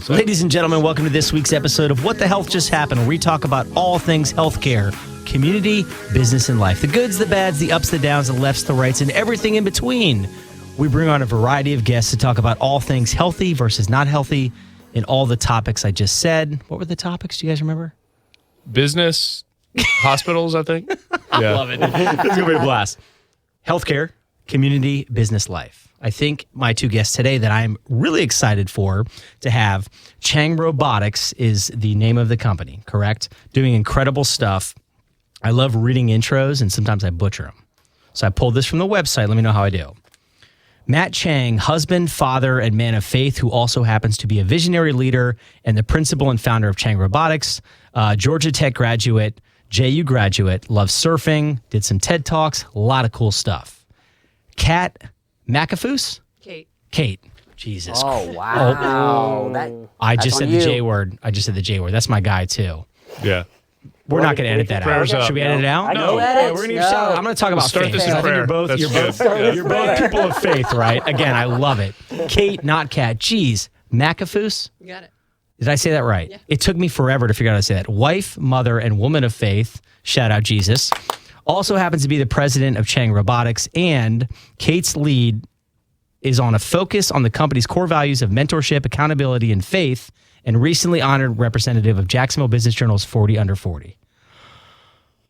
up? Ladies and gentlemen, welcome to this week's episode of What the Health Just Happened, where we talk about all things healthcare, community, business, and life. The goods, the bads, the ups, the downs, the lefts, the rights, and everything in between. We bring on a variety of guests to talk about all things healthy versus not healthy in all the topics I just said. What were the topics? Do you guys remember? Business, hospitals, I think. I love it. It's going to be a blast. Healthcare, community, business, life. I think my two guests today that I'm really excited for to have, Chang Robotics is the name of the company, correct? Doing incredible stuff. I love reading intros, and sometimes I butcher them. So I pulled this from the website. Let me know how I do. Matt Chang, husband, father, and man of faith, who also happens to be a visionary leader and the principal and founder of Chang Robotics, Georgia Tech graduate, JU graduate, loves surfing, did some TED Talks, a lot of cool stuff. Kat McAfoose? Kate. Jesus. Oh, wow. I just said the J word. That's my guy, too. Yeah. We're not going to edit that out. Should we edit it out? No. We're going to use shout. I'm going to talk about start faith. this in I think prayer. you're both people of faith, right? Again, I love it. Kate, not Kat. Jeez. McAfoose? You got it. Did I say that right? Yeah. It took me forever to figure out how to say that. Wife, mother, and woman of faith. Shout out Jesus. Also happens to be the president of Chang Robotics, and Kate's lead is on a focus on the company's core values of mentorship, accountability, and faith, and recently honored representative of Jacksonville Business Journal's 40 Under 40.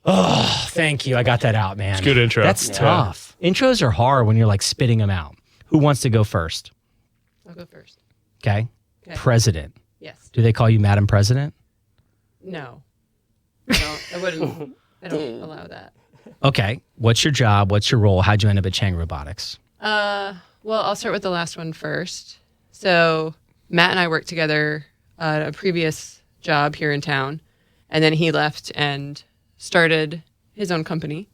Oh, thank you. I got that out, man. It's a good intro. That's tough. Intros are hard when you're like spitting them out. Who wants to go first? I'll go first. Okay. Okay. President. Yes. Do they call you Madam President? No. No, I wouldn't. I don't allow that. Okay. What's your job? What's your role? How'd you end up at Chang Robotics? Well, I'll start with the last one first. So Matt and I worked together at a previous job here in town, and then he left and started his own company.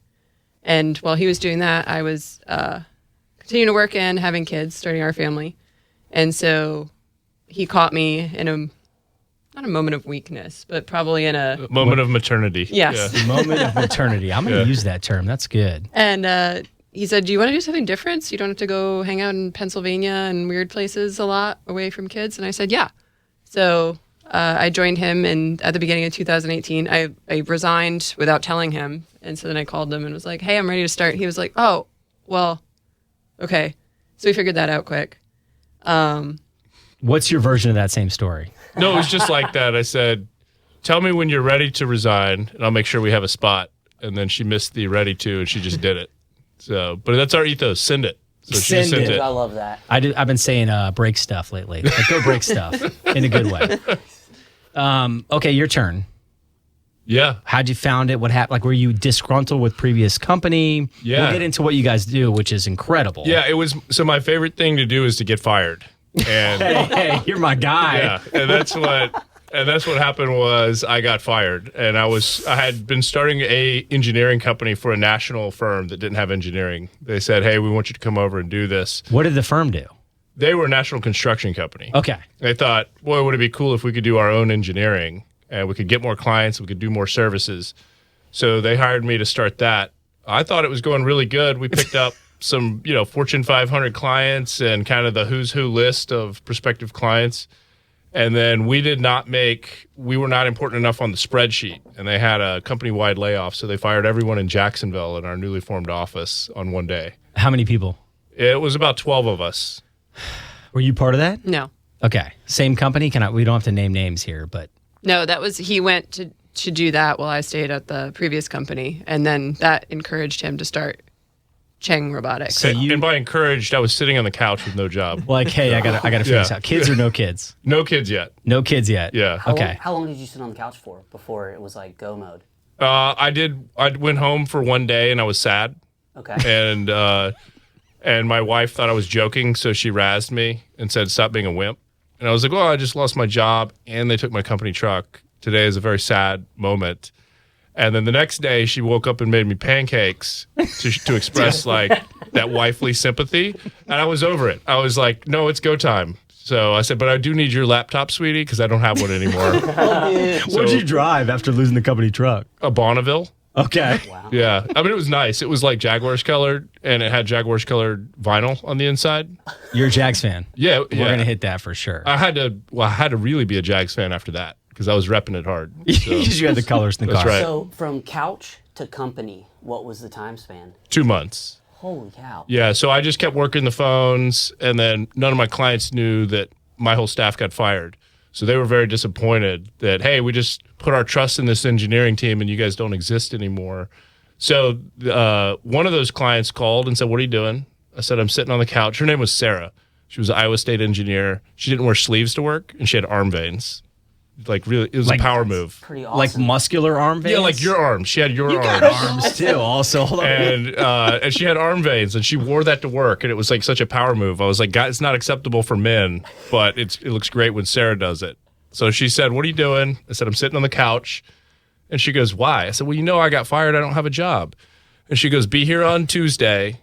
And while he was doing that, I was continuing to work and having kids, starting our family. And so he caught me in not a moment of weakness, but probably in a moment of maternity. Yes. Yeah. Moment of maternity. I'm going to use that term. That's good. And he said, do you want to do something different so you don't have to go hang out in Pennsylvania and weird places a lot away from kids? And I said, yeah. So I joined him at the beginning of 2018. I resigned without telling him. And so then I called him and was like, hey, I'm ready to start. He was like, oh, well, okay. So we figured that out quick. What's your version of that same story? No, it was just like that. I said, tell me when you're ready to resign, and I'll make sure we have a spot. And then she missed the ready to, and she just did it. So, but that's our ethos. Send it. So she just sent it. I love that. I've been saying break stuff lately. Like, go break stuff in a good way. Okay, your turn. Yeah. How'd you found it? What happened? Like, were you disgruntled with previous company? Yeah. We'll get into what you guys do, which is incredible. Yeah, it was. So my favorite thing to do is to get fired. And Hey, you're my guy. yeah, and that's what happened was I got fired, and I had been starting a engineering company for a national firm that didn't have engineering. They said, "Hey, we want you to come over and do this." What did the firm do? They were a national construction company. Okay. They thought, boy, would it be cool if we could do our own engineering and we could get more clients, we could do more services. So they hired me to start that. I thought it was going really good. We picked up some, Fortune 500 clients and kind of the who's who list of prospective clients. And then we were not important enough on the spreadsheet. And they had a company-wide layoff, so they fired everyone in Jacksonville in our newly formed office on one day. How many people? It was about 12 of us. Were you part of that? No. Okay. Same company? We don't have to name names here, but. No, he went to do that while I stayed at the previous company. And then that encouraged him to start Chang Robotics. So and by encouraged, I was sitting on the couch with no job. Like, hey, I gotta figure this out. Kids or no kids? No kids yet. No kids yet. Yeah. Okay. How long did you sit on the couch for before it was like go mode? I went home for one day and I was sad. Okay. And my wife thought I was joking, so she razzed me and said, "Stop being a wimp." And I was like, "Well, I just lost my job and they took my company truck. Today is a very sad moment." And then the next day, she woke up and made me pancakes to express like that wifely sympathy. And I was over it. I was like, "No, it's go time." So I said, "But I do need your laptop, sweetie, because I don't have one anymore." What'd you drive after losing the company truck? A Bonneville. Okay. Wow. Yeah, I mean it was nice. It was like Jaguars colored, and it had Jaguars colored vinyl on the inside. You're a Jags fan. Yeah, We're going to hit that for sure. I had to really be a Jags fan after that because I was repping it hard. So, Because you had the colors in the That's car. right. So from couch to company, what was the time span? 2 months. Holy cow. Yeah, so I just kept working the phones, and then none of my clients knew that my whole staff got fired. So they were very disappointed that, hey, we just put our trust in this engineering team and you guys don't exist anymore. So one of those clients called and said, what are you doing? I said, I'm sitting on the couch. Her name was Sarah. She was an Iowa State engineer. She didn't wear sleeves to work, and she had arm veins. Like, really, it was a power move. Pretty awesome. Like muscular arm veins? Yeah, like your arms. She had your You arms. got arms too. Also, hold on. And she had arm veins, and she wore that to work, and it was like such a power move. I was like, God, it's not acceptable for men, but it looks great when Sarah does it. So she said, what are you doing? I said, I'm sitting on the couch. And she goes, why? I said, well, you know I got fired. I don't have a job. And she goes, be here on Tuesday,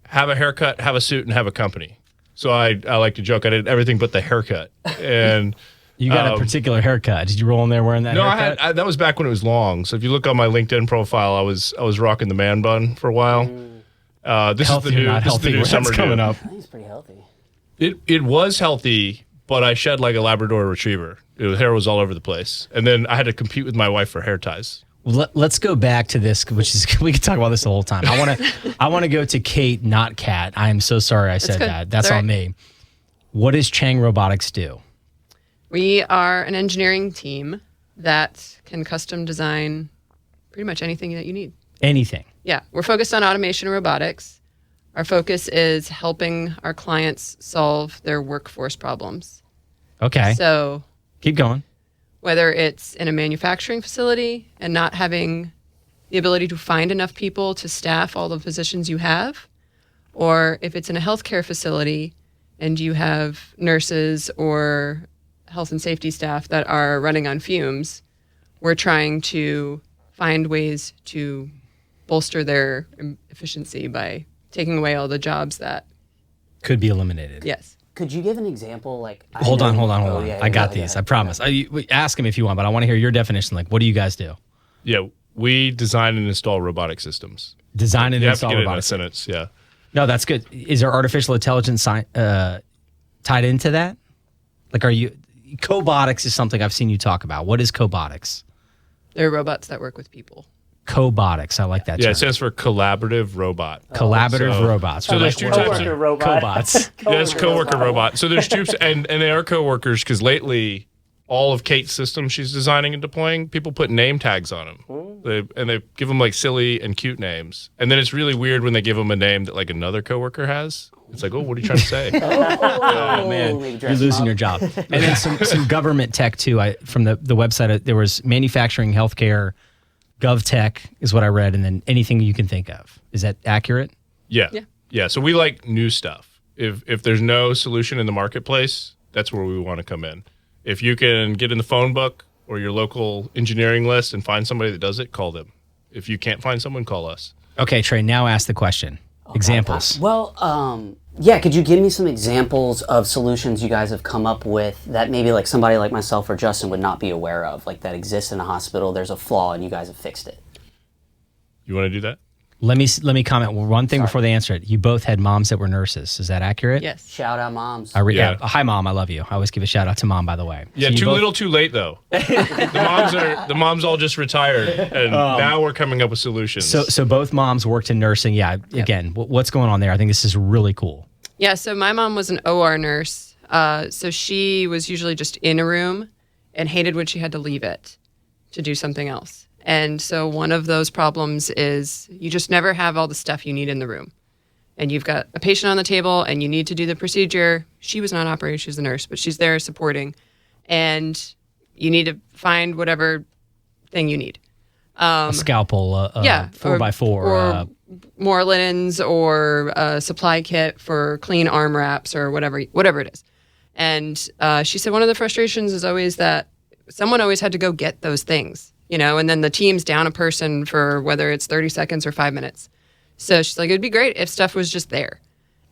have a haircut, have a suit, and have a company. So I like to joke, I did everything but the haircut. And You got a particular haircut. Did you roll in there wearing that no, haircut? that was back when it was long. So if you look on my LinkedIn profile, I was rocking the man bun for a while. This Healthy is or the new, not this is the healthy? new What's summer coming dude. up? I think it's pretty healthy. It was healthy, but I shed like a Labrador Retriever. Hair was all over the place, and then I had to compete with my wife for hair ties. Let's go back to this, which is we could talk about this the whole time. I want to go to Kate, not Kat. I am so sorry I said good. that. That's It's all on me. What does Chang Robotics do? We are an engineering team that can custom design pretty much anything that you need. Anything. Yeah, we're focused on automation and robotics. Our focus is helping our clients solve their workforce problems. Okay. So Keep going. whether it's in a manufacturing facility and not having the ability to find enough people to staff all the positions you have, or if it's in a healthcare facility and you have nurses or health and safety staff that are running on fumes, we're trying to find ways to bolster their efficiency by taking away all the jobs that, Could be eliminated. yes. Could you give an example? Like, Hold on. Oh, yeah, I got go ahead, these. go I ahead. promise. Ask him if you want, but I want to hear your definition. Like, what do you guys do? Yeah, we design and install robotic systems. Design and You have to install get it in a robotics. sentence. Yeah. No, that's good. Is there artificial intelligence tied into that? Like, are you cobotics is something I've seen you talk about. What is cobotics? They're robots that work with people. Cobotics. I like that Yeah, term. it stands for collaborative robot. Collaborative So- robots. so there's two types Coworker of robot. cobots. Yes, coworker robot. So there's two, and they are coworkers because lately, all of Kate's systems she's designing and deploying, people put name tags on them, they give them like silly and cute names, and then it's really weird when they give them a name that like another coworker has. It's like, oh, what are you trying to say? Oh man, maybe you're dress losing them your job. And then some government tech too. From the website, there was manufacturing, healthcare, gov tech is what I read, and then anything you can think of. Is that accurate? Yeah. Yeah. Yeah. So we like new stuff. If there's no solution in the marketplace, that's where we want to come in. If you can get in the phone book or your local engineering list and find somebody that does it, call them. If you can't find someone, call us. Okay, Trey. Now ask the question. Examples. Well, yeah, could you give me some examples of solutions you guys have come up with that maybe like somebody like myself or Justin would not be aware of, like that exists in a hospital, there's a flaw and you guys have fixed it? You want to do that? Let me comment one thing before they answer it. You both had moms that were nurses. Is that accurate? Yes. Shout out moms. Yeah. Hi, mom. I love you. I always give a shout out to mom, by the way. Yeah, So you too both- little, too late though. The moms all just retired, and now we're coming up with solutions. So both moms worked in nursing. Yeah. Again, what's going on there? I think this is really cool. Yeah, so my mom was an OR nurse. So she was usually just in a room and hated when she had to leave it to do something else. And so one of those problems is you just never have all the stuff you need in the room. And you've got a patient on the table and you need to do the procedure. She was not operating, she's a nurse, but she's there supporting. And you need to find whatever thing you need. A scalpel, Yeah, 4x4. or more linens, or a supply kit for clean arm wraps, or whatever it is. And she said one of the frustrations is always that someone always had to go get those things, and then the team's down a person for whether it's 30 seconds or 5 minutes. So she's like, it'd be great if stuff was just there.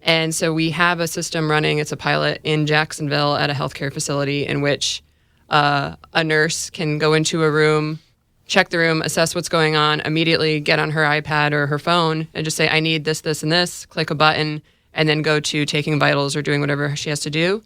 And so we have a system running. It's a pilot in Jacksonville at a healthcare facility in which a nurse can go into a room, check the room, assess what's going on, immediately get on her iPad or her phone and just say, I need this, this, and this, click a button, and then go to taking vitals or doing whatever she has to do.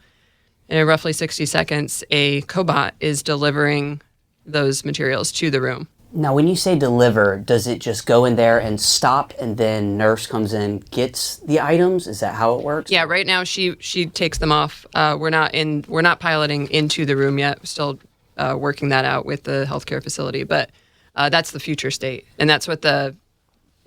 And in roughly 60 seconds, a cobot is delivering those materials to the room. Now, when you say deliver, does it just go in there and stop, and then nurse comes in, gets the items? Is that how it works? Yeah, right now she takes them off. We're not piloting into the room yet. We're still working that out with the healthcare facility, but that's the future state, and that's what the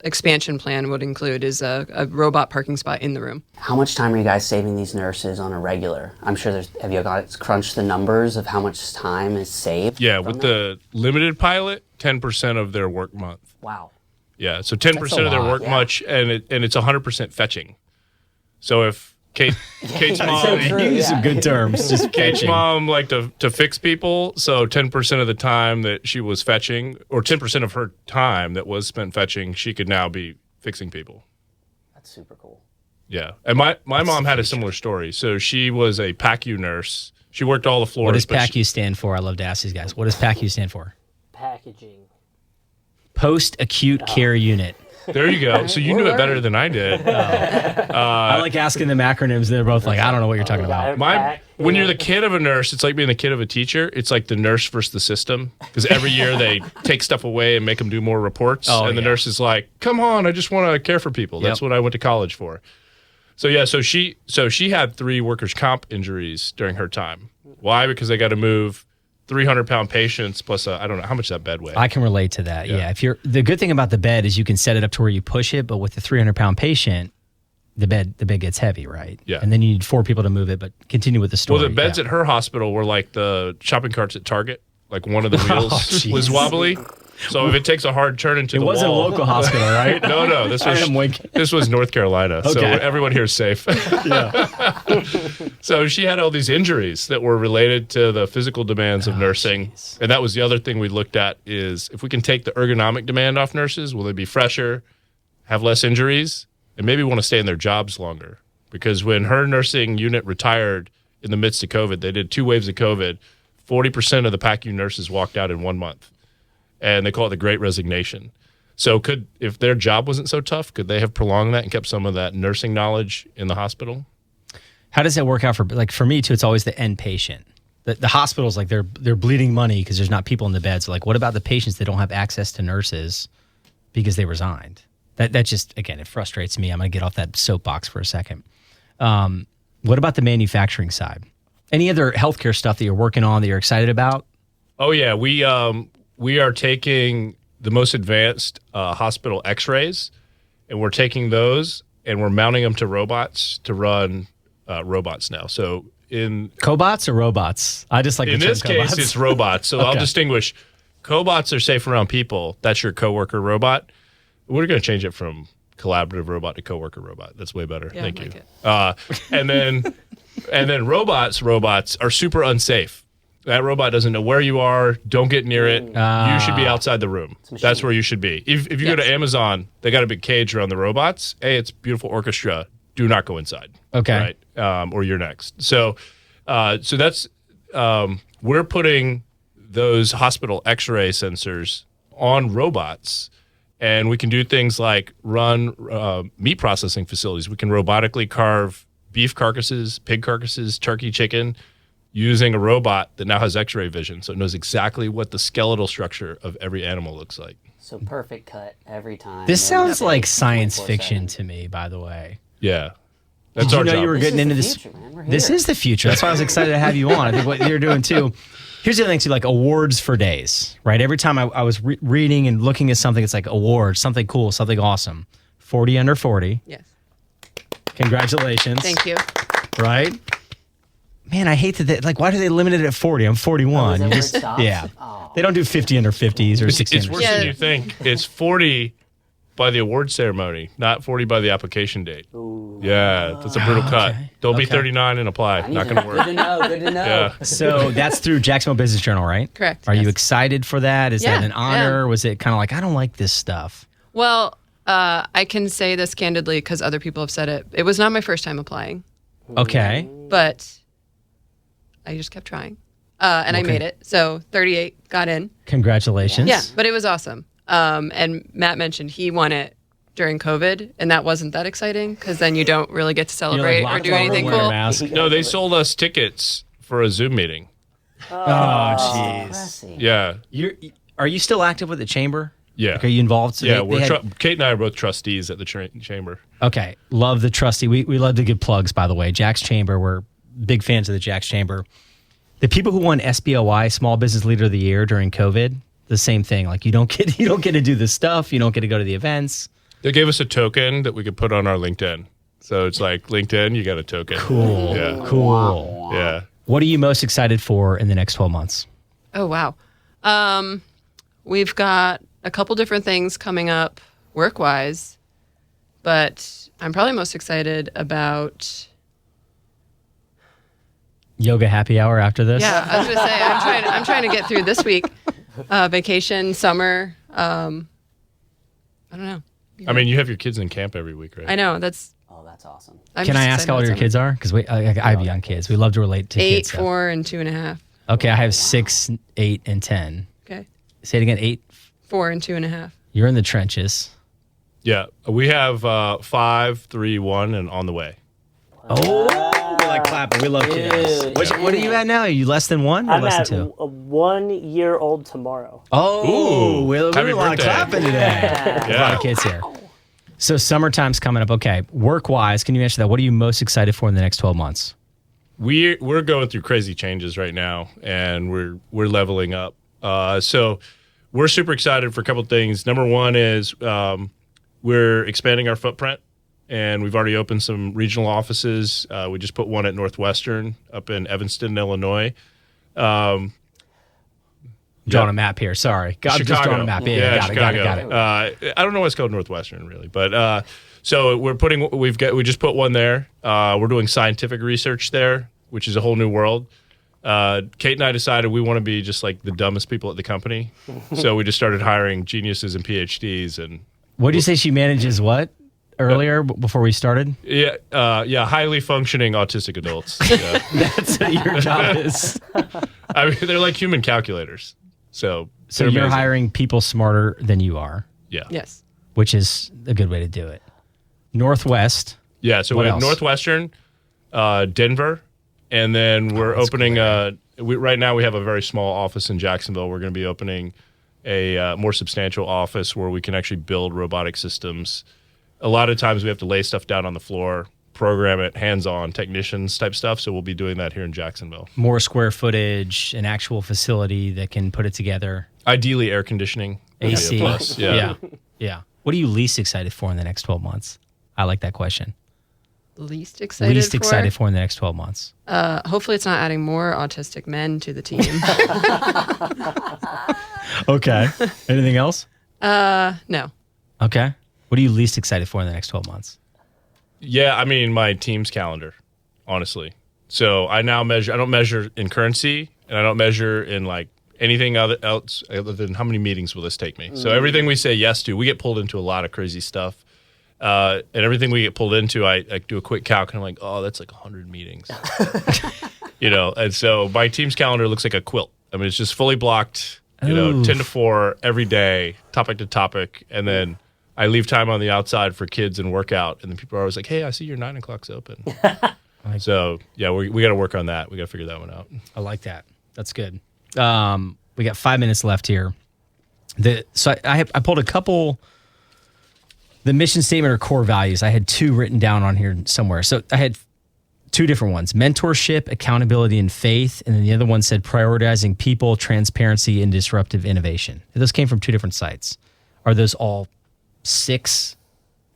expansion plan would include is a robot parking spot in the room. How much time are you guys saving these nurses on a regular? I'm sure have you guys crunched the numbers of how much time is saved? Yeah, with the limited pilot, 10% of their work month. Wow. Yeah, so 10% That's a of their lot, work month, and it's 100% fetching. So if Kate's mom, so true. Use some good terms. Just Kate's fetching. mom liked to fix people, so 10% of the time that she was fetching, or 10% of her time that was spent fetching, she could now be fixing people. That's super cool. Yeah, and my mom had a similar story. So she was a PACU nurse. She worked all the floors. What does but PACU stand for? I love to ask these guys. What does PACU stand for? Packaging. Post-acute care unit. there you go. So you knew it better than I did. I like asking them acronyms. They're both like, I don't know what you're talking about. When you're the kid of a nurse, it's like being the kid of a teacher. It's like the nurse versus the system, because every year they take stuff away and make them do more reports. Oh, and the yeah. nurse is like, "Come on, I just want to care for people. That's Yep. what I went to college for." So yeah, so she had 3 workers' comp injuries during her time. Why? Because they got to move 300-pound patients plus I don't know how much that bed weighs. I can relate to that. Yeah. If you're the good thing about the bed is you can set it up to where you push it, but with the 300-pound patient, the bed gets heavy, right? Yeah. And then you need 4 people to move it. But continue with the story. Well, the beds yeah. at her hospital were like the shopping carts at Target. Like one of the wheels jeez. was wobbly. So if it takes a hard turn into It the wasn't wall, a local hospital, right? No, this I am winking. this was North Carolina, so Okay. everyone here is safe. So she had all these injuries that were related to the physical demands of nursing, and that was the other thing we looked at is if we can take the ergonomic demand off nurses, will they be fresher, have less injuries, and maybe want to stay in their jobs longer? Because when her nursing unit retired in the midst of COVID, they did 2 waves of COVID. 40% of the PACU nurses walked out in 1 month. And they call it the Great Resignation. So if their job wasn't so tough, could they have prolonged that and kept some of that nursing knowledge in the hospital? How does that work out for me too? It's always the end patient. The hospitals, like they're bleeding money because there's not people in the beds. Like, what about the patients that don't have access to nurses because they resigned? That just, again, it frustrates me. I'm going to get off that soapbox for a second. What about the manufacturing side? Any other healthcare stuff that you're working on that you're excited about? Oh, yeah. We are taking the most advanced hospital x-rays, and we're taking those and we're mounting them to robots to run robots now. So in Cobots or robots? I just like the term this case, cobots. it's robots. So I'll Okay. distinguish. Cobots are safe around people. That's your coworker robot. We're going to change it from collaborative robot to coworker robot. That's way better. Yeah, Thank I you. like it. And then robots are super unsafe. That robot doesn't know where you are. Don't get near it. You should be outside the room. That's where you should be. If you go to Amazon, they got a big cage around the robots. Hey, it's beautiful orchestra. Do not go inside. Okay. Right. Or you're next. So that's we're putting those hospital X-ray sensors on robots, and we can do things like run meat processing facilities. We can robotically carve beef carcasses, pig carcasses, turkey, chicken, using a robot that now has X-ray vision, so it knows exactly what the skeletal structure of every animal looks like. So perfect cut every time. This No sounds like mistakes, science 24/7. fiction to me, by the way. Yeah, that's Did you our know job. you were This getting is into the this? future, man. We're This here. is the future. That's why I was excited to have you on. I think what you're doing too. Here's the other thing too, like awards for days, right? Every time I was reading and looking at something, it's like awards, something cool, something awesome. 40 under 40. Yes. Congratulations. Thank you. Right? Man, I hate that. Like, why do they limit it at 40? I'm 41. is that You where it just, stops? yeah. Oh. They don't do 50 under 50s or 60 It's under worse 60s. than Yeah. you think. It's 40 by the award ceremony, not 40 by the application date. Yeah, that's a brutal cut. Don't be Okay. 39 and apply. Not going to Good work. to know. Good to know. Yeah. So that's through Jacksonville Business Journal, right? Correct, Are you yes. excited for that? Is that Yeah, an honor? yeah. Was it kind of like, I don't like this stuff? Well, I can say this candidly because other people have said it. It was not my first time applying, Okay. but I just kept trying. and I made it. So 38 got in. Congratulations. Yeah, but it was awesome. And Matt mentioned he won it during COVID, and that wasn't that exciting because then you don't really get to celebrate or do anything cool. No, they sold us tickets for a Zoom meeting. Oh, jeez. Yeah. Are you still active with the chamber? Yeah. Like, are you involved? So yeah, Kate and I are both trustees at the chamber. Okay. Love the trustee. We love to give plugs, by the way. Jack's Chamber, we're big fans of the Jack's Chamber. The people who won SBOI, Small Business Leader of the Year, during COVID, the same thing. Like, you don't get to do this stuff. You don't get to go to the events. They gave us a token that we could put on our LinkedIn. So it's like LinkedIn, you got a token. Cool. Yeah. Cool. Yeah. What are you most excited for in the next 12 months? Oh, wow. We've got a couple different things coming up work-wise, but I'm probably most excited about... Yoga happy hour after this? Yeah, I was going to say, I'm trying to get through this week. Vacation, summer. I don't know. I mean, you have your kids in camp every week, right? I know. That's awesome. I'm Can I ask how old your kids are? Because I have young kids. We love to relate to 8, kids. 4, and 2.5. Okay, I have 6, 8, and 10. Okay. Say it again. 8. 4 and 2.5. You're in the trenches. Yeah. We have 5, 3, 1, and on the way. Oh, we like clapping. We love kids. What are you at now? Are you less than 1 or I'm less at than 2? 1 year old tomorrow. Oh, Ooh, we're happy a lot of birthday. clapping today. A lot of kids here. So summertime's coming up. Okay, work-wise, can you answer that? What are you most excited for in the next 12 months? We're going through crazy changes right now, and we're leveling up. So we're super excited for a couple of things. Number one is we're expanding our footprint, and we've already opened some regional offices. We just put one at Northwestern up in Evanston, Illinois. Drawing a map here. Sorry. I'm just drawing a map. Yeah, got it. I don't know why it's called Northwestern really, but so we just put one there. We're doing scientific research there, which is a whole new world. Kate and I decided we want to be just like the dumbest people at the company, so we just started hiring geniuses and PhDs. And what did you say she manages? What earlier before we started? Yeah, highly functioning autistic adults. Yeah. That's what your job is. I mean, they're like human calculators. So you're amazing. hiring people smarter than you are. Yeah. Yes. Which is a good way to do it. Northwest. Yeah. So What we have else? Northwestern, Denver, and then we're opening. Right now we have a very small office in Jacksonville. We're going to be opening a more substantial office where we can actually build robotic systems. A lot of times we have to lay stuff down on the floor, program it, hands-on, technicians type stuff. So we'll be doing that here in Jacksonville. More square footage, an actual facility that can put it together. Ideally, air conditioning. would be a AC. plus. Yeah. Yeah. What are you least excited for in the next 12 months? I like that question. Least excited Least for? excited for in the next 12 months. Hopefully it's not adding more autistic men to the team. Okay. Anything else? No. Okay. What are you least excited for in the next 12 months? Yeah, I mean, my team's calendar, honestly. So I now measure, I don't measure in currency, and I don't measure in like anything else other than how many meetings will this take me. So everything we say yes to, we get pulled into a lot of crazy stuff. And everything we get pulled into, I do a quick calc, and I'm like, oh, that's like 100 meetings. And so my team's calendar looks like a quilt. I mean, it's just fully blocked, 10 to 4 every day, topic to topic, and then I leave time on the outside for kids and workout, and then people are always like, hey, I see your 9 o'clock's open. So, yeah, we got to work on that. We got to figure that one out. I like that. That's good. We got 5 minutes left here. So I pulled a couple, the mission statement or core values. I had 2 written down on here somewhere. So I had 2 different ones: mentorship, accountability, and faith. And then the other one said prioritizing people, transparency, and disruptive innovation. Those came from 2 different sites. Are those all 6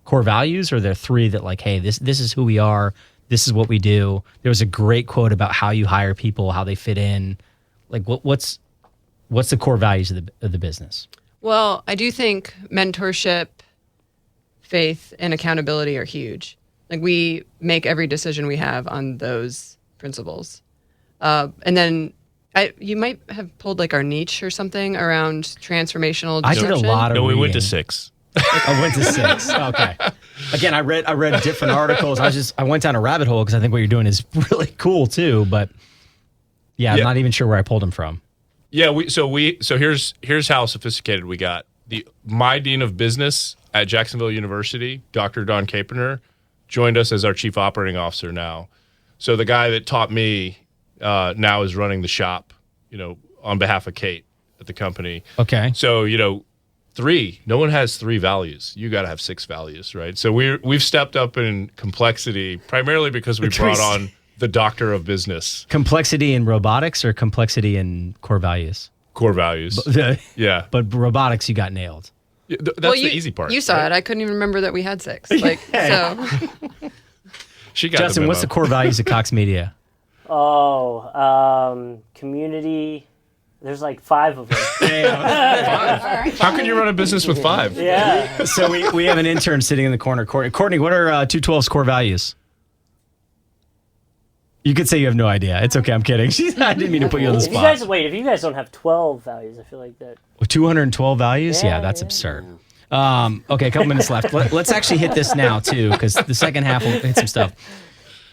core values, or are there 3 that like, hey, this is who we are, this is what we do? There was a great quote about how you hire people, how they fit in. Like, what's the core values of the business? Well, I do think mentorship, faith, and accountability are huge. Like, we make every decision we have on those principles. And then you might have pulled like our niche or something around transformational I did a disruption. lot of No, we went to reading. 6. I went to 6. Okay. Again, I read different articles. I went down a rabbit hole because I think what you're doing is really cool too. But Yeah, I'm not even sure where I pulled him from. Yeah, so here's how sophisticated we got. My dean of business at Jacksonville University, Dr. Don Capener, joined us as our chief operating officer now. So the guy that taught me now is running the shop, on behalf of Kate at the company. Okay. So, no one has 3 values. You got to have 6 values, right? So we've stepped up in complexity primarily because we brought on the doctor of business. Complexity in robotics or complexity in core values? Core values. Yeah. But robotics, you got nailed. Yeah, that's the easy part. You saw it. I couldn't even remember that we had 6. So She got Justin, what's the core values of Cox Media? Community. There's like 5 of them. 5? How can you run a business with 5? Yeah. So we have an intern sitting in the corner. Courtney, what are 212's core values? You could say you have no idea. It's okay. I'm kidding. I didn't mean to put you on the spot. If you guys don't have 12 values, I feel like that. 212 values? Yeah, that's absurd. Okay, a couple minutes left. Let's actually hit this now, too, because the second half will hit some stuff.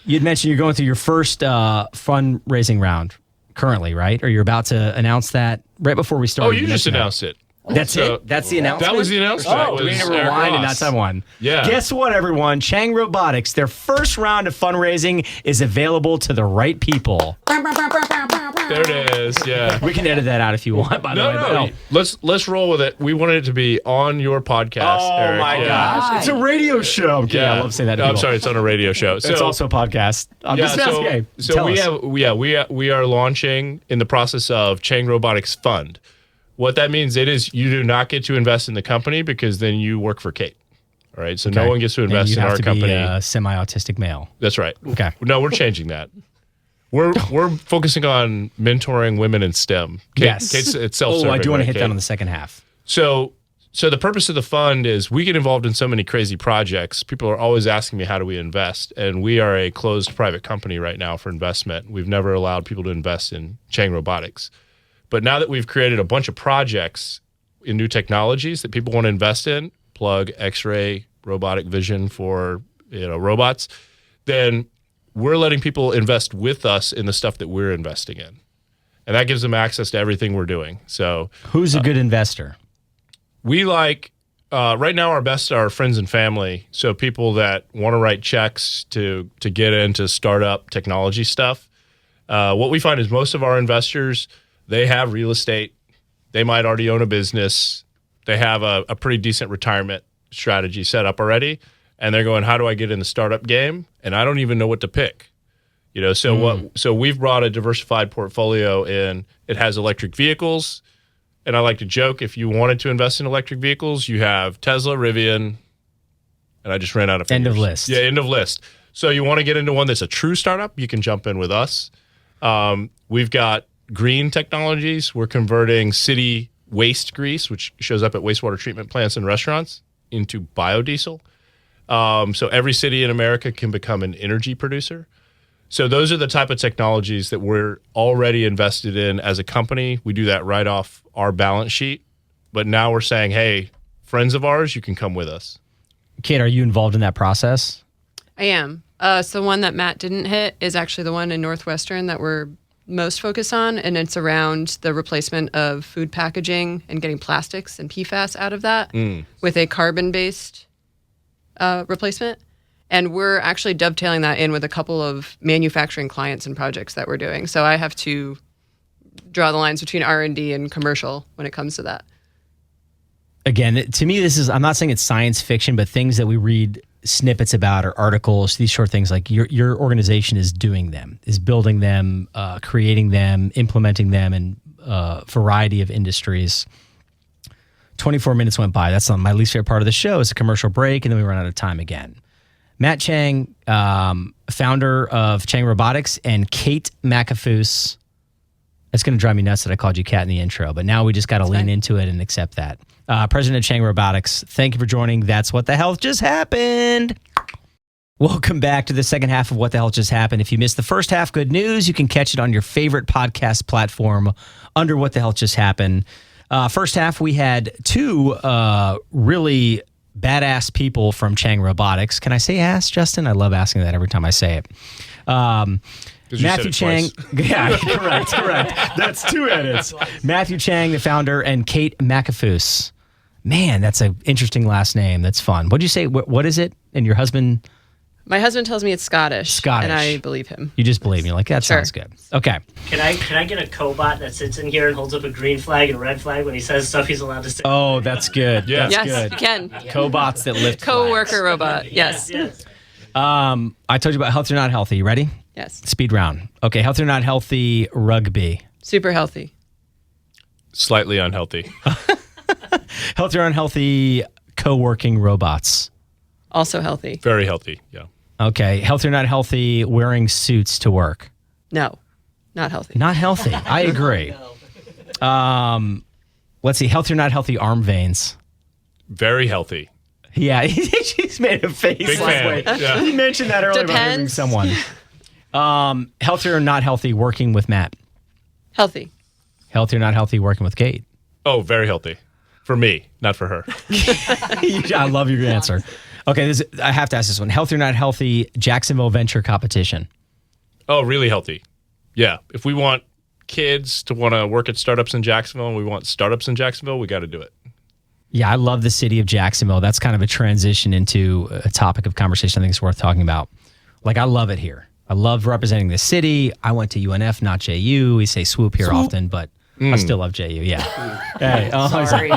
You'd mentioned you're going through your first fundraising round currently, right? Or you're about to announce that right before we start. Oh, you just announced it. That's it? That's the announcement? That was the announcement. Oh, we're going to rewind and that's that one. Yeah. Guess what, everyone? Chang Robotics, their first round of fundraising is available to the right people. There it is. Yeah. We can edit that out if you want, by the way. No. Let's roll with it. We wanted it to be on your podcast. Oh, Eric. my gosh. It's a radio show. Okay, Yeah. I love saying that to I'm people. sorry, it's on a radio show. It's also a podcast. We are launching in the process of Chang Robotics Fund. What that means you do not get to invest in the company because then you work for Kate. All right, so no one gets to invest in our company. You have to be a semi-autistic male. That's right. Okay. No, we're changing that. We're focusing on mentoring women in STEM. Yes. It's self-serving. I do want to hit Kate? that on the second half. So the purpose of the fund is we get involved in so many crazy projects. People are always asking me, how do we invest? And we are a closed private company right now for investment. We've never allowed people to invest in Chang Robotics. But now that we've created a bunch of projects in new technologies that people want to invest in, plug, X-ray, robotic vision for robots, then we're letting people invest with us in the stuff that we're investing in. And that gives them access to everything we're doing. So who's a good investor? We like, right now our best are friends and family. So people that want to write checks to get into startup technology stuff. What we find is most of our investors, they have real estate. They might already own a business. They have a pretty decent retirement strategy set up already. And they're going, how do I get in the startup game? And I don't even know what to pick. So we've brought a diversified portfolio in. It has electric vehicles. And I like to joke, if you wanted to invest in electric vehicles, you have Tesla, Rivian, and I just ran out of figures. End of list. Yeah, end of list. So you want to get into one that's a true startup, you can jump in with us. We've got green technologies. We're converting city waste grease, which shows up at wastewater treatment plants and restaurants, into biodiesel. So every city in America can become an energy producer. So those are the type of technologies that we're already invested in as a company. We do that right off our balance sheet. But now we're saying, hey, friends of ours, you can come with us. Kate, are you involved in that process? I am. So one that Matt didn't hit is actually the one in Northwestern that we're most focused on, and it's around the replacement of food packaging and getting plastics and PFAS out of that with a carbon-based replacement. And we're actually dovetailing that in with a couple of manufacturing clients and projects that we're doing. So I have to draw the lines between R&D and commercial when it comes to that. Again, to me, I'm not saying it's science fiction, but things that we read snippets about or articles, these short things, like your organization is doing them, is building them, creating them, implementing them in a variety of industries. 24 minutes went by. That's not my least favorite part of the show. Is a commercial break, and then we run out of time again. Matt Chang, founder of Chang Robotics, and Kate McAfoose. It's going to drive me nuts that I called you Kat in the intro, but now we just got to lean into it and accept that. President of Chang Robotics, thank you for joining. That's What the Health Just Happened. Welcome back to the second half of What the Health Just Happened. If you missed the first half, good news. You can catch it on your favorite podcast platform under What the Health Just Happened. First half, we had two really badass people from Chang Robotics. Can I say ass, Justin? I love asking that every time I say it. 'Cause you Matthew said it Chang. twice. Yeah, correct. That's 2 edits. Matthew Chang, the founder, and Kate McAfoose. Man, that's an interesting last name. That's fun. What'd you say? What is it? And your husband? My husband tells me it's Scottish. Scottish. And I believe him. You just believe me. You're like, that Sure. sounds good. Okay. Can I get a cobot that sits in here and holds up a green flag and a red flag when he says stuff he's allowed to say? Oh, that's good. Yeah. That's Yes, good. you can. Cobots that lift Co-worker flags. robot. Yes. Yes. I told you about healthy or not healthy. You ready? Yes. Speed round. Okay, healthy or not healthy rugby. Super healthy. Slightly unhealthy. Healthy or unhealthy co-working robots. Also healthy. Very healthy. Yeah. Okay, healthy or not healthy wearing suits to work. No. Not healthy. Not healthy. I agree. Let's see. Healthy or not healthy arm veins. Very healthy. Yeah, she's made a face. Big like, fan. wait, Yeah. You mentioned that earlier about interviewing Depends. someone. Healthy or not healthy working with Matt. Healthy. Healthy or not healthy working with Kate. Oh, very healthy. For me, not for her. I love your answer. Okay, I have to ask this one. Healthy or not healthy Jacksonville venture competition. Oh, really healthy. Yeah. If we want kids to want to work at startups in Jacksonville and we want startups in Jacksonville, we got to do it. Yeah, I love the city of Jacksonville. That's kind of a transition into a topic of conversation I think is worth talking about. Like, I love it here. I love representing the city. I went to UNF, not JU. We say swoop here often, but I still love JU. Yeah. Hey, Sorry.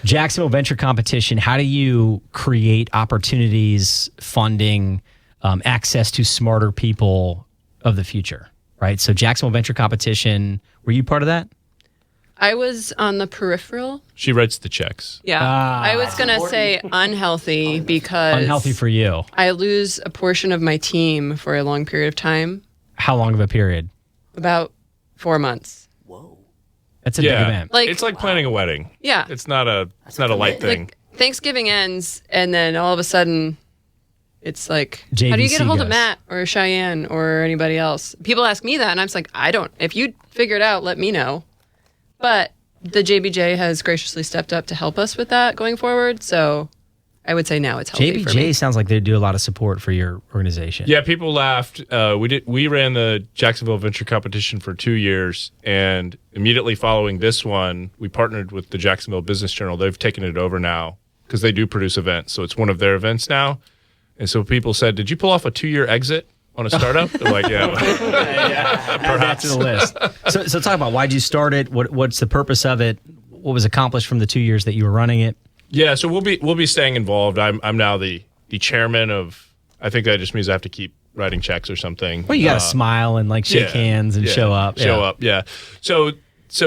Jacksonville Venture Competition. How do you create opportunities, funding, access to smarter people of the future? Right. So Jacksonville Venture Competition. Were you part of that? I was on the peripheral. She writes the checks. Yeah. I was going to say unhealthy because Unhealthy for you. I lose a portion of my team for a long period of time, How long of a period? about 4 months. Whoa. That's a big event. Like, It's like planning a wedding. yeah. It's not a light thing. Like Thanksgiving ends, and then all of a sudden, it's like, how do you get a JVC hold of goes. Matt or Cheyenne or anybody else? People ask me that, and I'm just like, I don't. If you figure it out, let me know. But the JBJ has graciously stepped up to help us with that going forward. So I would say now it's healthy for me. JBJ sounds like they do a lot of support for your organization. Yeah, people laughed. We ran the Jacksonville Venture Competition for 2 years, and immediately following this one, we partnered with the Jacksonville Business Journal. They've taken it over now because they do produce events, so it's one of their events now. And so people said, "Did you pull off a 2-year exit on a startup?" They're like, "Yeah, Add that to the list. So talk about why'd you start it? What's the purpose of it? What was accomplished from the 2 years that you were running it? yeah." So we'll be staying involved. I'm now the chairman of. I think that just means I have to keep writing checks or something. Well, you got to smile and like shake hands and show up. Show Yeah. up, yeah. So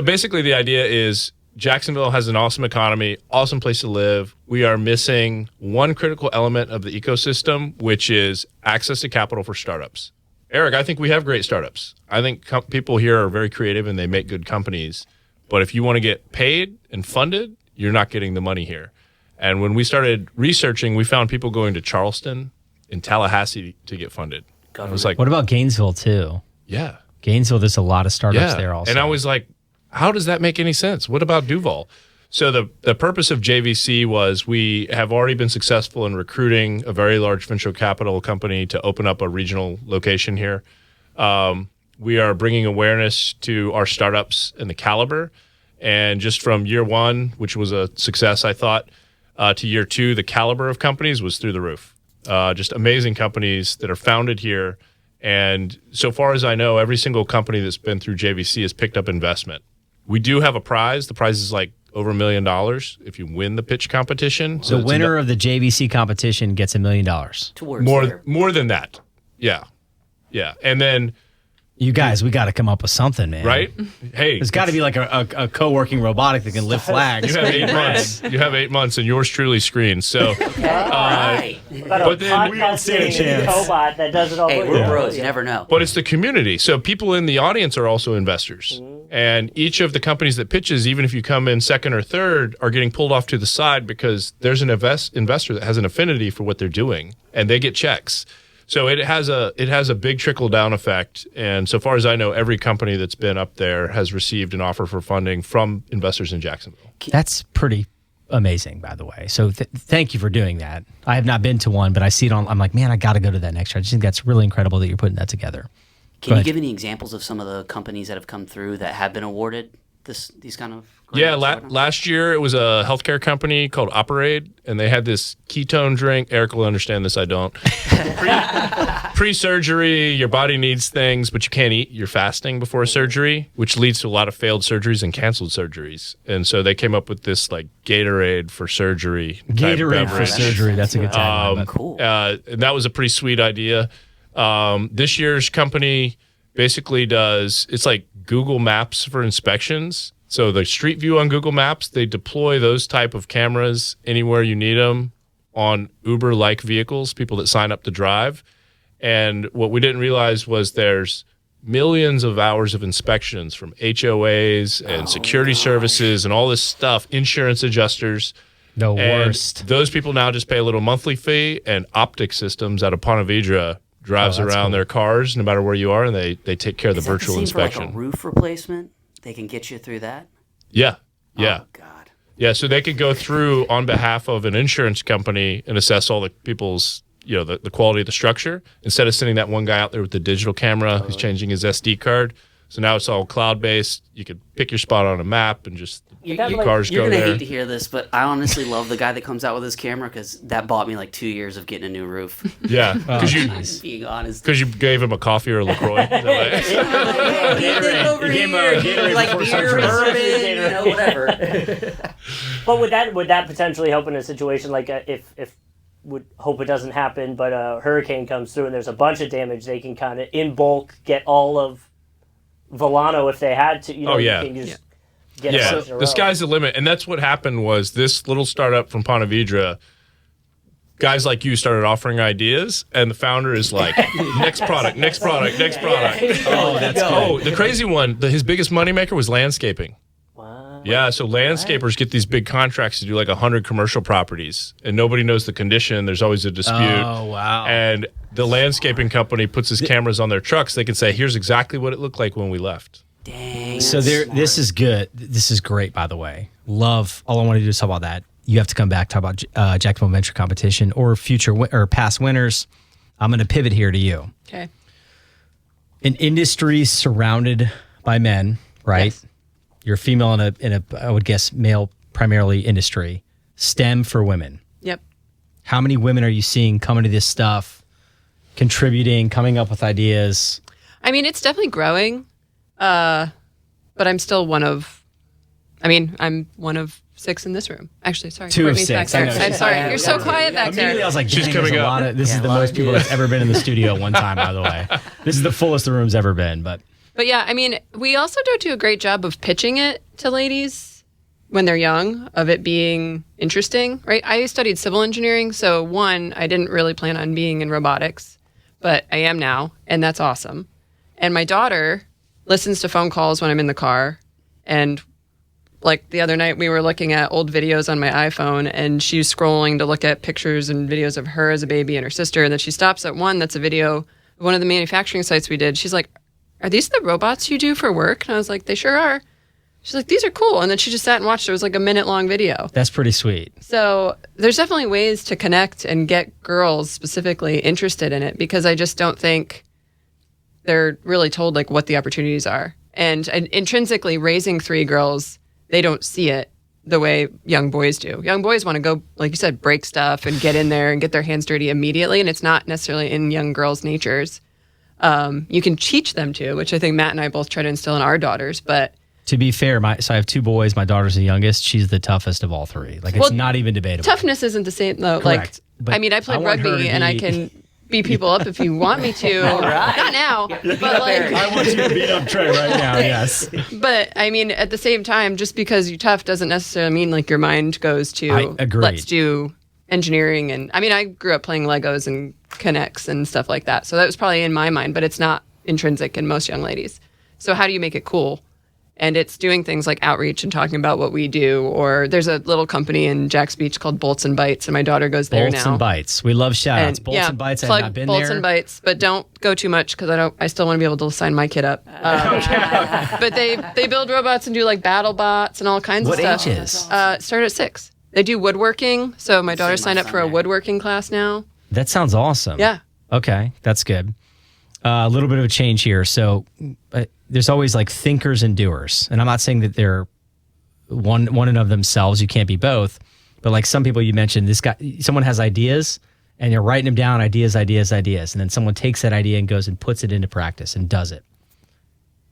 basically the idea is Jacksonville has an awesome economy, awesome place to live. We are missing one critical element of the ecosystem, which is access to capital for startups. Eric, I think we have great startups. I think people here are very creative and they make good companies. But if you want to get paid and funded, you're not getting the money here. And when we started researching, we found people going to Charleston and Tallahassee to get funded. I was like, What about Gainesville too? yeah. Gainesville, there's a lot of startups there also. And I was like, how does that make any sense? What about Duval? So the purpose of JVC was we have already been successful in recruiting a very large venture capital company to open up a regional location here. We are bringing awareness to our startups and the caliber. And just from year one, which was a success, I thought, to year two, the caliber of companies was through the roof. Just amazing companies that are founded here. And so far as I know, every single company that's been through JVC has picked up investment. We do have a prize. The prize is like over $1 million if you win the pitch competition. the it's winner of the JVC competition gets $1 million. Towards their- more than that. Yeah. Yeah. And then, You guys, we got to come up with something, man. right? Hey, There's got to be like a co-working robotic that can lift flags. you have 8 months. You have 8 months and yours truly screens. So, Right. About But a then we don't stand a podcasting chance. cobot that does it all. Hey, for we're you. bros. You never know. but it's the community. So people in the audience are also investors. And each of the companies that pitches, even if you come in second or third, are getting pulled off to the side because there's an investor that has an affinity for what they're doing and they get checks. So it has a big trickle down effect. And so far as I know, every company that's been up there has received an offer for funding from investors in Jacksonville. That's pretty amazing, by the way. So thank you for doing that. I have not been to one, but I see it on. I'm like, man, I got to go to that next year. I just think that's really incredible that you're putting that together. Can you give any examples of some of the companies that have come through that have been awarded these kind of Yeah, grants? last year it was a healthcare company called Operate, and they had this ketone drink. Eric will understand this, I don't. Pre-surgery, your body needs things, but you can't eat. You're fasting before a surgery, which leads to a lot of failed surgeries and canceled surgeries. And so they came up with this like Gatorade for surgery. Gatorade for surgery. That's a good tagline. Cool. And that was a pretty sweet idea. This year's company basically it's like Google Maps for inspections. So the Street View on Google Maps, they deploy those type of cameras anywhere you need them on Uber-like vehicles, people that sign up to drive. And what we didn't realize was there's millions of hours of inspections from HOAs and security services and all this stuff, insurance adjusters. The And worst. those people now just pay a little monthly fee, and Optics Systems out of Ponte Vedra drives that's around cool. their cars no matter where you are, and they take care of the Is that virtual same inspection. For like a roof replacement? They can get you through that? Yeah. Yeah. Oh, God. Yeah, so they could go through on behalf of an insurance company and assess all the people's, the quality of the structure instead of sending that one guy out there with the digital camera who's changing his SD card. So now it's all cloud-based. You could pick your spot on a map and just You're cars going go to there. hate to hear this, but I honestly love the guy that comes out with his camera because that bought me like 2 years of getting a new roof. Yeah, because Being honest. you gave him a coffee or a LaCroix. Is that right? Over You gave him a here, Gatorade like before beer, surgery. bourbon, whatever. But would that potentially help in a situation like if would hope it doesn't happen, but a hurricane comes through and there's a bunch of damage, they can kind of in bulk get all of Volano if they had to. Oh, yeah. You can just get a Yeah, bunch in a the row. sky's the limit. And that's what happened was this little startup from Ponte Vedra, guys like you started offering ideas, and the founder is like, next product. Oh, that's good. Oh, the crazy one, his biggest moneymaker was landscaping. Wow. Yeah, so landscapers get these big contracts to do like 100 commercial properties, and nobody knows the condition. There's always a dispute. Oh, wow. And the landscaping company puts his cameras on their trucks. They can say, here's exactly what it looked like when we left. Dang. So this is good. This is great, by the way. Love. All I want to do is talk about that. You have to come back, talk about Jacksonville Venture Competition or or past winners. I'm going to pivot here to you. Okay. An industry surrounded by men, right? Yes. You're a female in a I would guess male primarily industry. STEM for women. Yep. How many women are you seeing coming to this stuff, contributing, coming up with ideas? I mean, it's definitely growing, but I'm still I'm one of 6 in this room. Actually, sorry. Two of Courtney's 6. Back I there. know. I'm sorry. You're so quiet back Immediately I there. was like, She's dang, coming there's a up. lot of, this is the most people that's ever been in the studio at one time, by the way. This is the fullest the room's ever been, but But yeah, I mean, we also don't do a great job of pitching it to ladies when they're young, of it being interesting, right? I studied civil engineering, so one, I didn't really plan on being in robotics, but I am now, and that's awesome. And my daughter listens to phone calls when I'm in the car, and like the other night we were looking at old videos on my iPhone, and she's scrolling to look at pictures and videos of her as a baby and her sister, and then she stops at one that's a video of one of the manufacturing sites we did. She's like, "Are these the robots you do for work?" And I was like, "They sure are." She's like, "These are cool." And then she just sat and watched it. It was like a minute-long video. that's pretty sweet. So there's definitely ways to connect and get girls specifically interested in it, because I just don't think they're really told like what the opportunities are. And intrinsically raising 3 girls, they don't see it the way young boys do. Young boys want to go, like you said, break stuff and get in there and get their hands dirty immediately. And it's not necessarily in young girls' natures. You can teach them to, which I think Matt and I both try to instill in our daughters. But To be fair, so I have 2 boys. My daughter's the youngest. She's the toughest of all 3. Like, it's Well, not even debatable. toughness isn't the same though. Correct. Like, But I mean, I play I want her rugby to and I be- can beat people up if you want me to. Not now, but like, I want you to beat up Trey right now, yes. but I mean, at the same time, just because you're tough doesn't necessarily mean like your mind goes I to agreed. let's do engineering. And I mean, I grew up playing Legos and Connects and stuff like that, so that was probably in my mind, but it's not intrinsic in most young ladies. So how do you make it cool? And it's doing things like outreach and talking about what we do. Or there's a little company in Jack's Beach called Bolts and Bites, and my daughter goes there Bolts now. and Bites. We love shout-outs. Bolts yeah, and Bites, I've plug not been Bolts there. and Bites, but don't go too much because I still want to be able to sign my kid up. But they build robots and do like battle bots and all kinds What of stuff. ages? Start at 6. They do woodworking, so my daughter See my signed up son for a there. woodworking class now. That sounds awesome. Yeah. Okay, that's good. A little bit of a change here. So there's always like thinkers and doers. And I'm not saying that they're one and of themselves. You can't be both. But like some people you mentioned, someone has ideas and you're writing them down, ideas. And then someone takes that idea and goes and puts it into practice and does it.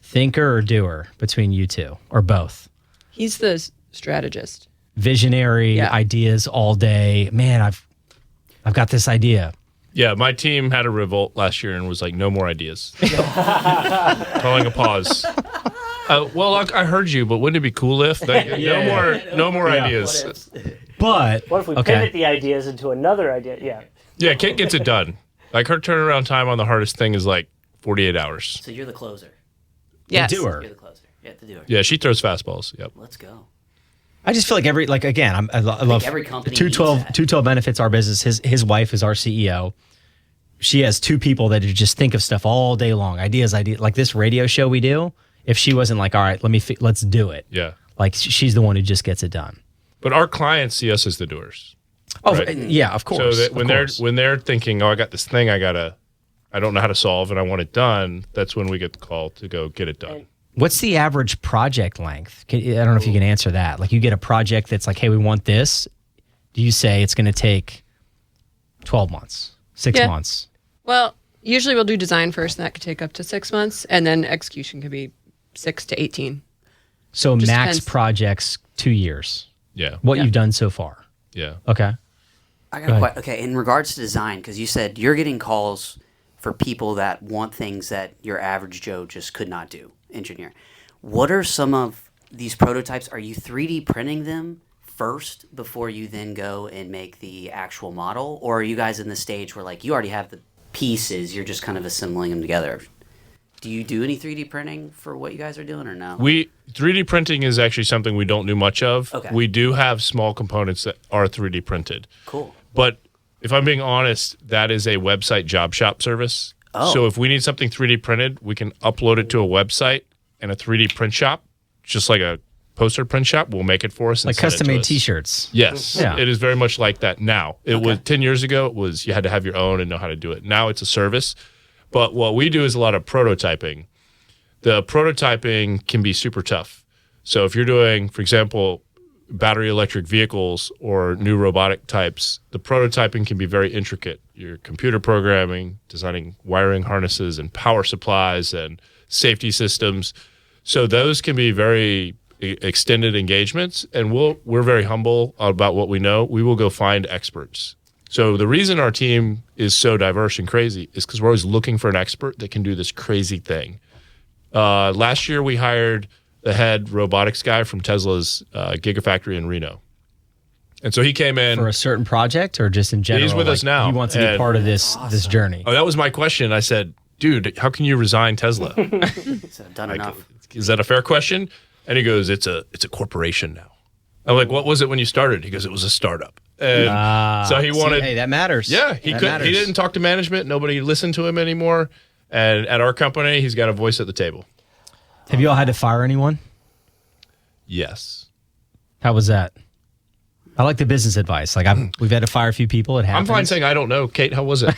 Thinker or doer between you two, or both? He's the strategist. Visionary, ideas all day. Man, I've got this idea. Yeah, my team had a revolt last year and was like, no more ideas. Calling a pause. Well, I heard you, but wouldn't it be cool if? No more ideas. But What if we pivot the ideas into another idea? Yeah. Yeah, Kate gets it done. Like her turnaround time on the hardest thing is like 48 hours. So you're the closer. Yes. doer. You're the closer. Yeah, the doer. Yeah, she throws fastballs. Yep. Let's go. I just feel like I love every company 212 needs that. 212 benefits our business. His wife is our CEO. She has two people that just think of stuff all day long. Ideas. Like this radio show we do. If she wasn't like, all right, let's do it. Yeah. Like she's the one who just gets it done. But our clients see us as the doers. Oh, Right. yeah, of course. So that when they're thinking, oh, I got this thing I don't know how to solve and I want it done, that's when we get the call to go get it done. What's the average project length? I don't know if you can answer that. Like you get a project that's like, hey, we want this. Do you say it's going to take 12 months, 6 months? Well, usually we'll do design first, and that could take up to 6 months, and then execution could be 6 to 18. So Just max depends. projects, 2 years. Yeah. What you've done so far. Yeah. Okay. I got a question. Okay, in regards to design, because you said you're getting calls for people that want things that your average Joe just could not do, engineer. What are some of these prototypes? Are you 3D printing them first before you then go and make the actual model? Or are you guys in the stage where like you already have the pieces, you're just kind of assembling them together? Do you do any 3D printing for what you guys are doing or no? 3D printing is actually something we don't do much of. Okay. We do have small components that are 3D printed. Cool. But if I'm being honest, that is a website job shop service. Oh. So if we need something 3D printed, we can upload it to a website and a 3D print shop, just like a poster print shop, will make it for us. And Like send it to custom-made us. T-shirts. Yes, Yeah. it is very much like that now. It was 10 years ago. It was you had to have your own and know how to do it. Now it's a service. But what we do is a lot of prototyping. The prototyping can be super tough. So if you're doing, for example, battery electric vehicles or new robotic types, the prototyping can be very intricate. You're computer programming, designing wiring harnesses and power supplies and safety systems. So those can be very extended engagements, and we're very humble about what we know. We will go find experts. So the reason our team is so diverse and crazy is because we're always looking for an expert that can do this crazy thing. Last year, we hired the head robotics guy from Tesla's Gigafactory in Reno. And so he came in. For a certain project or just in general? He's with us now. He wants to be And- part of this journey. Oh, that was my question. I said, dude, how can you resign Tesla? So done enough. Is that a fair question? And he goes, it's a corporation now. I'm like, what was it when you started? He goes, it was a startup. And so he wanted. Hey, that matters. Yeah, That matters. he didn't talk to management. Nobody listened to him anymore. And at our company, he's got a voice at the table. Have you all had to fire anyone? Yes. How was that? I like the business advice. Like we've had to fire a few people. It happens. I'm fine saying I don't know. Kate, how was it?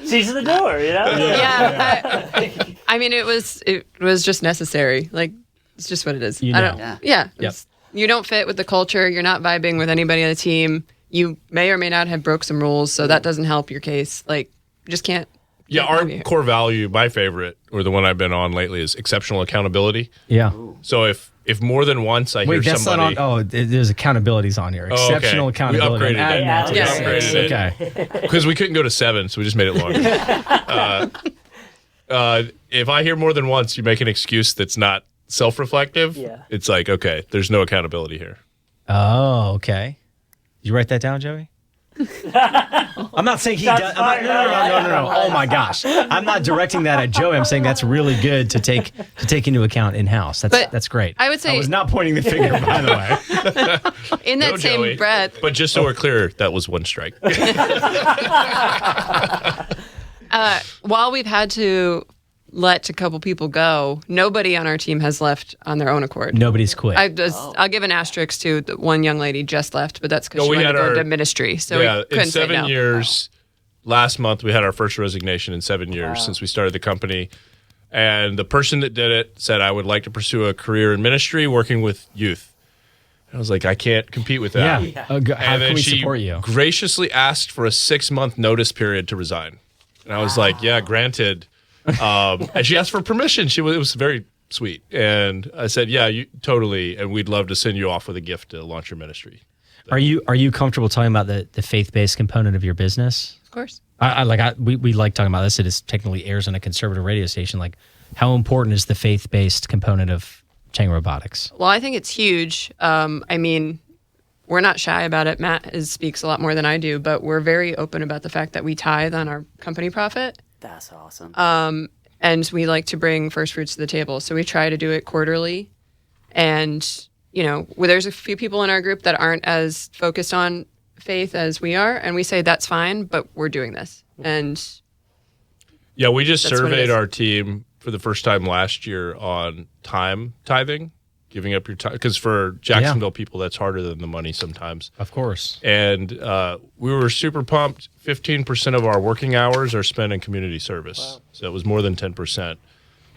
She's the door, you know? Yeah. I mean, it was just necessary. Like, it's just what it is. You I know. don't. Yeah. Yeah. Yep. You don't fit with the culture. You're not vibing with anybody on the team. You may or may not have broke some rules, so that doesn't help your case. Like, you just can't. Yeah, can't our have you. core value, my favorite, or the one I've been on lately, is exceptional accountability. Yeah. So if more than once I hear Wait, that's somebody, not on. Oh, there's accountabilities on here. Oh, okay. Exceptional We accountability. upgraded Add it. that to We the upgraded six. it. Okay. because we couldn't go to 7, so we just made it longer. If I hear more than once, you make an excuse that's not self-reflective. Yeah. It's like, okay, there's no accountability here. Oh, okay. Did you write that down, Joey? I'm not saying he does. No. Oh my gosh. I'm not directing that at Joey. I'm saying that's really good to take into account in house. But That's great. I would say- I was not pointing the finger, by the way. In that No, same Joey. breath, But just so we're clear, that was one strike. while we've had to let a couple people go, nobody on our team has left on their own accord. Nobody's quit. I'll give an asterisk to the one young lady just left, but that's because No, she we wanted had to go our- to ministry. So yeah, we couldn't in say 7 no. years, last month we had our first resignation in 7 years since we started the company. And the person that did it said, I would like to pursue a career in ministry working with youth. I was like, I can't compete with that. Yeah. How can we support you? Graciously asked for a 6-month notice period to resign. And I was like, yeah, granted. And she asked for permission. It was very sweet. And I said, yeah, totally. And we'd love to send you off with a gift to launch your ministry. Are you comfortable talking about the faith-based component of your business? Of course. We like talking about this. It is technically airs on a conservative radio station. Like, how important is the faith-based component of Chang Robotics? Well, I think it's huge. I mean, we're not shy about it. Matt speaks a lot more than I do, but we're very open about the fact that we tithe on our company profit. That's awesome. And we like to bring first fruits to the table. So we try to do it quarterly. And, there's a few people in our group that aren't as focused on faith as we are. And we say, that's fine, but we're doing this. And yeah, we just that's surveyed our team for the first time last year on time tithing, giving up your time. Because for Jacksonville people, that's harder than the money sometimes. Of course. And we were super pumped. 15% of our working hours are spent in community service. Wow. So it was more than 10%.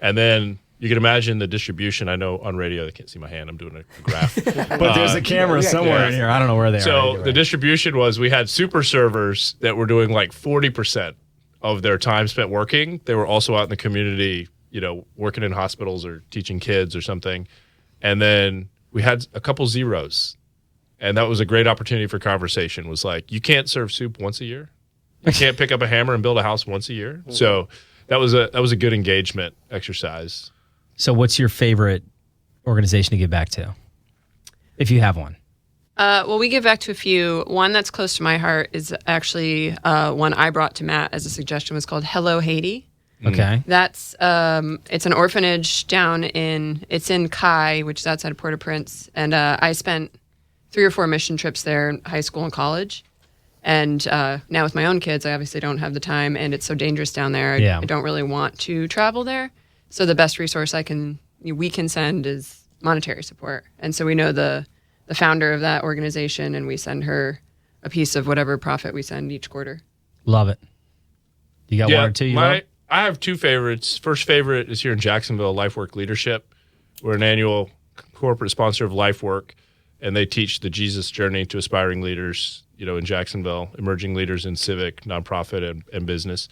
And then you can imagine the distribution. I know on radio they can't see my hand. I'm doing a graph. But there's a camera somewhere in here. I don't know where they are. So the distribution was we had super servers that were doing like 40% of their time spent working. They were also out in the community, working in hospitals or teaching kids or something. And then we had a couple zeros. And that was a great opportunity for conversation. Was like, you can't serve soup once a year. You can't pick up a hammer and build a house once a year. So that was a good engagement exercise. So what's your favorite organization to give back to, if you have one? Well, we give back to a few. One that's close to my heart is actually one I brought to Matt as a suggestion. Was called Hello Haiti. Okay. That's it's an orphanage it's in Kai, which is outside of Port-au-Prince. And I spent 3 or 4 mission trips there in high school and college. And now with my own kids, I obviously don't have the time, and it's so dangerous down there. I don't really want to travel there. So the best resource we can send is monetary support. And so we know the founder of that organization, and we send her a piece of whatever profit we send each quarter. Love it. You got one or two? I have 2 favorites. First favorite is here in Jacksonville, LifeWork Leadership. We're an annual corporate sponsor of LifeWork, and they teach the Jesus journey to aspiring leaders, in Jacksonville, emerging leaders in civic, nonprofit, and business.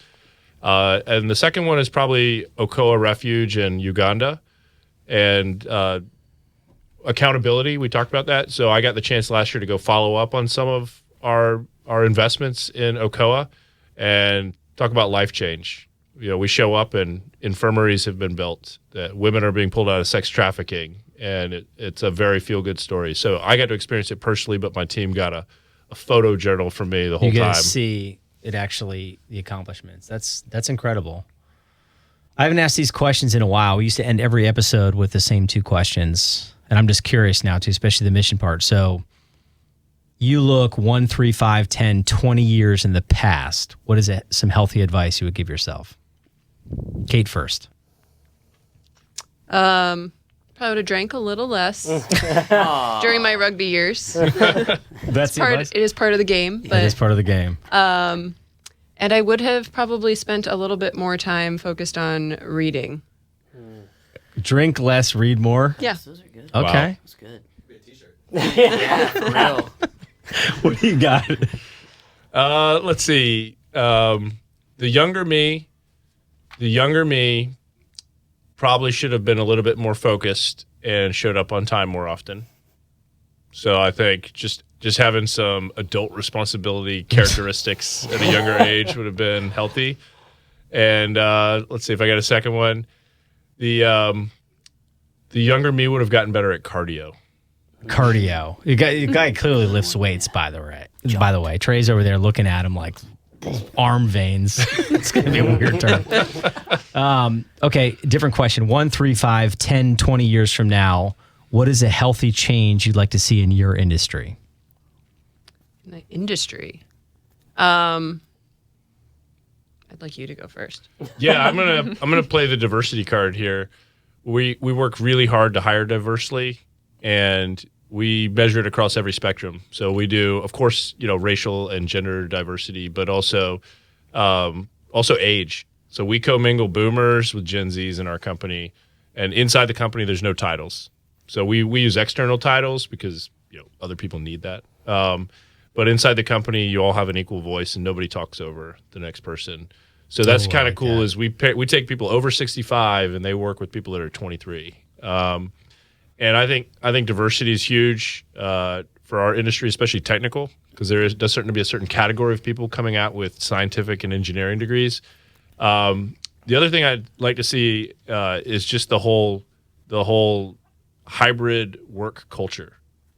And the second one is probably Okoa Refuge in Uganda. And accountability, we talked about that. So I got the chance last year to go follow up on some of our investments in Okoa and talk about life change. We show up and infirmaries have been built, that women are being pulled out of sex trafficking, and it's a very feel-good story. So I got to experience it personally, but my team got a photo journal from me the whole time. You get to see it actually, the accomplishments. That's incredible. I haven't asked these questions in a while. We used to end every episode with the same 2 questions, and I'm just curious now too, especially the mission part. So you look 1, 3, 5, 10, 20 years in the past. What is some healthy advice you would give yourself? Kate first. Probably would have drank a little less during my rugby years. That's it is part of the game. But, it is part of the game. And I would have probably spent a little bit more time focused on reading. Drink less, read more. Yeah. Those are good. Okay. Wow. That's good. Be a t-shirt. Yeah, for real. What do you got? Let's see. The younger me probably should have been a little bit more focused and showed up on time more often. So I think just having some adult responsibility characteristics at a younger age would have been healthy. And let's see if I got a second one. The younger me would have gotten better at cardio. Cardio. The guy clearly lifts weights, by the way. Trey's over there looking at him like arm veins. It's going to be a weird term. Okay, different question. 1, 3, 5, 10, 20 years from now, what is a healthy change you'd like to see in your industry? In the industry? I'd like you to go first. Yeah, I'm gonna play the diversity card here. We work really hard to hire diversely, and we measure it across every spectrum. So we do, of course, racial and gender diversity, but also Also age. So we commingle boomers with Gen Zs in our company, and inside the company, there's no titles. So we use external titles because other people need that. But inside the company, you all have an equal voice, and nobody talks over the next person. So that's kind of cool. Is we take people over 65, and they work with people that are 23. And I think diversity is huge for our industry, especially technical, because does certainly be a certain category of people coming out with scientific and engineering degrees. The other thing I'd like to see is just the whole hybrid work culture.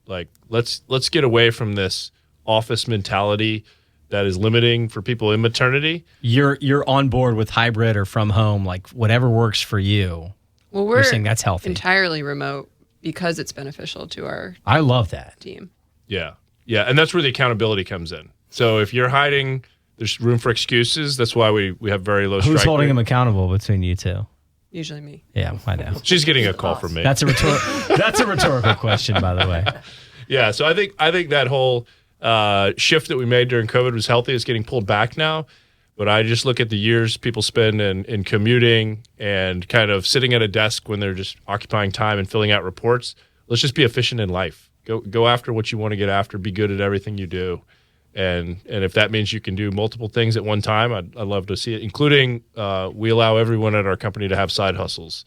Like let's get away from this office mentality that is limiting for people in maternity. You're on board with hybrid or from home, like whatever works for you. Well, we're You're saying that's healthy. entirely remote because it's beneficial to our I love that. team. Yeah, and that's where the accountability comes in. So if you're hiding, there's room for excuses. That's why we have very low strike Who's holding rate. them accountable between you two? Usually me. Yeah, I know. She's getting a call from me. That's a rhetorical question, by the way. Yeah, so I think that whole shift that we made during COVID was healthy. It's getting pulled back now, but I just look at the years people spend in commuting and kind of sitting at a desk when they're just occupying time and filling out reports. Let's just be efficient in life. Go after what you want to get after. Be good at everything you do, and if that means you can do multiple things at one time, I'd love to see it. Including we allow everyone at our company to have side hustles.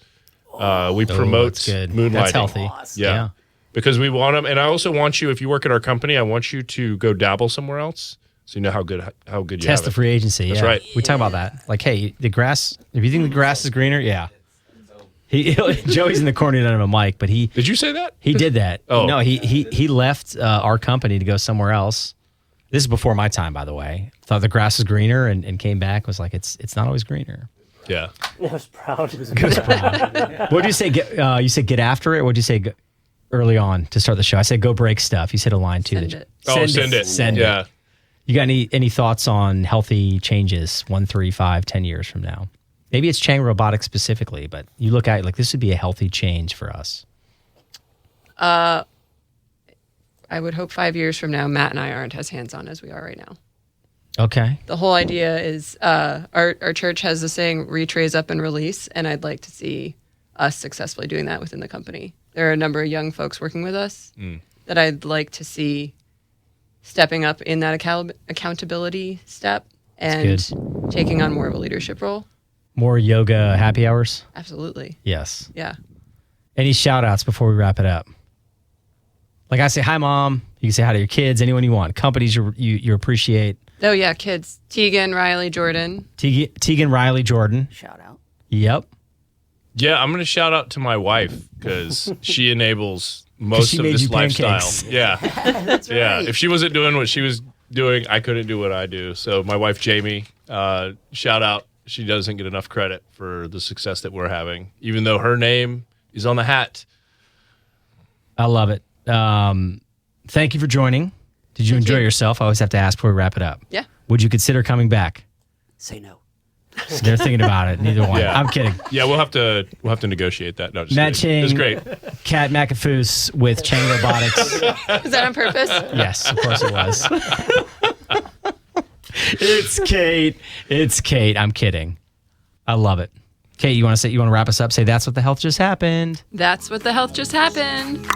We promote that's good. moonlighting. That's healthy. Awesome. Yeah. Because we want them, and I also want you, if you work at our company, I want you to go dabble somewhere else, so you know how good you Test have the it. free agency. That's yeah. right. We talk about that. Like, hey, the grass. If you think the grass is greener, yeah. Joey's in the corner, he doesn't have a mic, but he Did you say that? did that. Oh. No, he left our company to go somewhere else. This is before my time, by the way. Thought the grass was greener and came back, was like, it's not always greener. Yeah. It was proud. What did you say? You said get after it. What did you say early on to start the show? I said go break stuff. You said a line too. Send it. Send it. Send yeah. it. You got any thoughts on healthy changes 1, 3, 5, 10 years from now? Maybe it's Chang Robotics specifically, but you look at it like this would be a healthy change for us. I would hope 5 years from now, Matt and I aren't as hands-on as we are right now. Okay. The whole idea is our church has the saying, retrace up and release, and I'd like to see us successfully doing that within the company. There are a number of young folks working with us that I'd like to see stepping up in that accountability step and taking on more of a leadership role. More yoga happy hours? Absolutely. Yes. Yeah. Any shout outs before we wrap it up? Like I say, hi, Mom. You can say hi to your kids, anyone you want. Companies you appreciate. Oh, yeah, kids. Tegan, Riley, Jordan. Tegan, Riley, Jordan. Shout out. Yep. Yeah, I'm going to shout out to my wife because she enables most she of made this you lifestyle. pancakes. Yeah. That's right. Yeah. If she wasn't doing what she was doing, I couldn't do what I do. So my wife, Jamie, shout out. She doesn't get enough credit for the success that we're having, even though her name is on the hat. I love it. Thank you for joining. Did you enjoy yourself? I always have to ask before we wrap it up. Yeah. Would you consider coming back? Say no. So they're thinking about it. Neither one. Yeah. I'm kidding. Yeah, we'll have to negotiate that. No, just Matt kidding. It was great. Kat McAfoos with Chang Robotics. Is that on purpose? Yes, of course it was. It's Kate. It's Kate. I'm kidding. I love it. Kate, you want to wrap us up? Say that's what the health just happened. That's what the health just happened.